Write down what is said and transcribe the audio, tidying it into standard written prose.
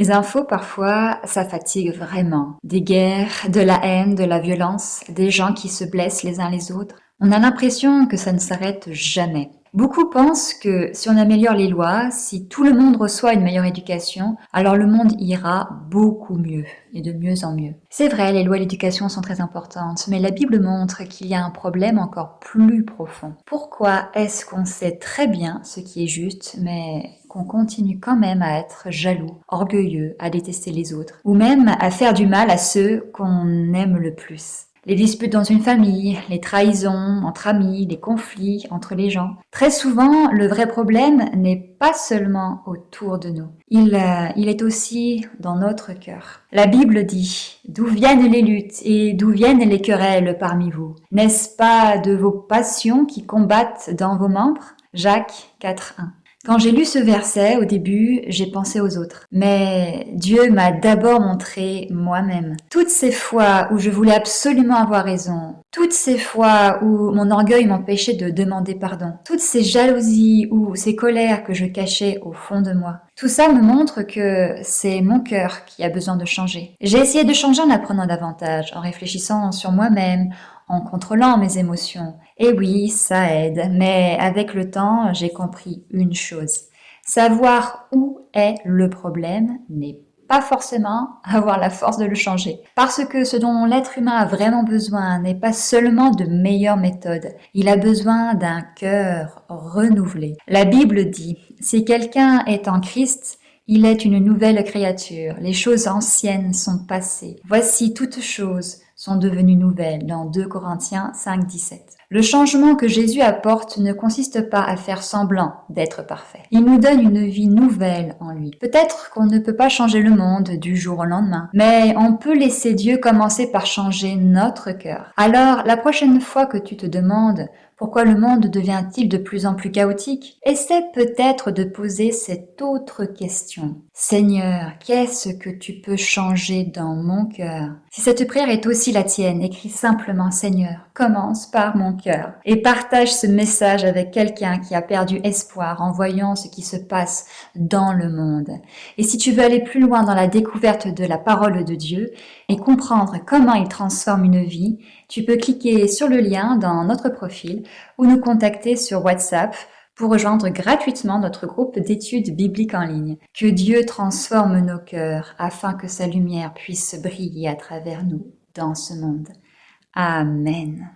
Les infos, parfois, ça fatigue vraiment. Des guerres, de la haine, de la violence, des gens qui se blessent les uns les autres. On a l'impression que ça ne s'arrête jamais. Beaucoup pensent que si on améliore les lois, si tout le monde reçoit une meilleure éducation, alors le monde ira beaucoup mieux et de mieux en mieux. C'est vrai, les lois et l'éducation sont très importantes, mais la Bible montre qu'il y a un problème encore plus profond. Pourquoi est-ce qu'on sait très bien ce qui est juste, mais qu'on continue quand même à être jaloux, orgueilleux, à détester les autres, ou même à faire du mal à ceux qu'on aime le plus? Les disputes dans une famille, les trahisons entre amis, les conflits entre les gens. Très souvent, le vrai problème n'est pas seulement autour de nous. Il est aussi dans notre cœur. La Bible dit « D'où viennent les luttes et d'où viennent les querelles parmi vous? N'est-ce pas de vos passions qui combattent dans vos membres ?» Jacques 4:1. Quand j'ai lu ce verset, au début, j'ai pensé aux autres. Mais Dieu m'a d'abord montré moi-même. Toutes ces fois où je voulais absolument avoir raison, toutes ces fois où mon orgueil m'empêchait de demander pardon, toutes ces jalousies ou ces colères que je cachais au fond de moi. Tout ça me montre que c'est mon cœur qui a besoin de changer. J'ai essayé de changer en apprenant davantage, en réfléchissant sur moi-même, en contrôlant mes émotions. Et oui, ça aide, mais avec le temps, j'ai compris une chose. Savoir où est le problème n'est pas forcément avoir la force de le changer. Parce que ce dont l'être humain a vraiment besoin n'est pas seulement de meilleures méthodes, il a besoin d'un cœur renouvelé. La Bible dit, si quelqu'un est en Christ, il est une nouvelle créature, les choses anciennes sont passées. Voici toutes choses sont devenues nouvelles dans 2 Corinthiens 5:17. Le changement que Jésus apporte ne consiste pas à faire semblant d'être parfait. Il nous donne une vie nouvelle en lui. Peut-être qu'on ne peut pas changer le monde du jour au lendemain, mais on peut laisser Dieu commencer par changer notre cœur. Alors, la prochaine fois que tu te demandes pourquoi le monde devient-il de plus en plus chaotique? Essaie peut-être de poser cette autre question. Seigneur, qu'est-ce que tu peux changer dans mon cœur? Si cette prière est aussi la tienne, écris simplement Seigneur, commence par mon cœur et partage ce message avec quelqu'un qui a perdu espoir en voyant ce qui se passe dans le monde. Et si tu veux aller plus loin dans la découverte de la parole de Dieu et comprendre comment il transforme une vie, tu peux cliquer sur le lien dans notre profil ou nous contacter sur WhatsApp pour rejoindre gratuitement notre groupe d'études bibliques en ligne. Que Dieu transforme nos cœurs afin que sa lumière puisse briller à travers nous dans ce monde. Amen.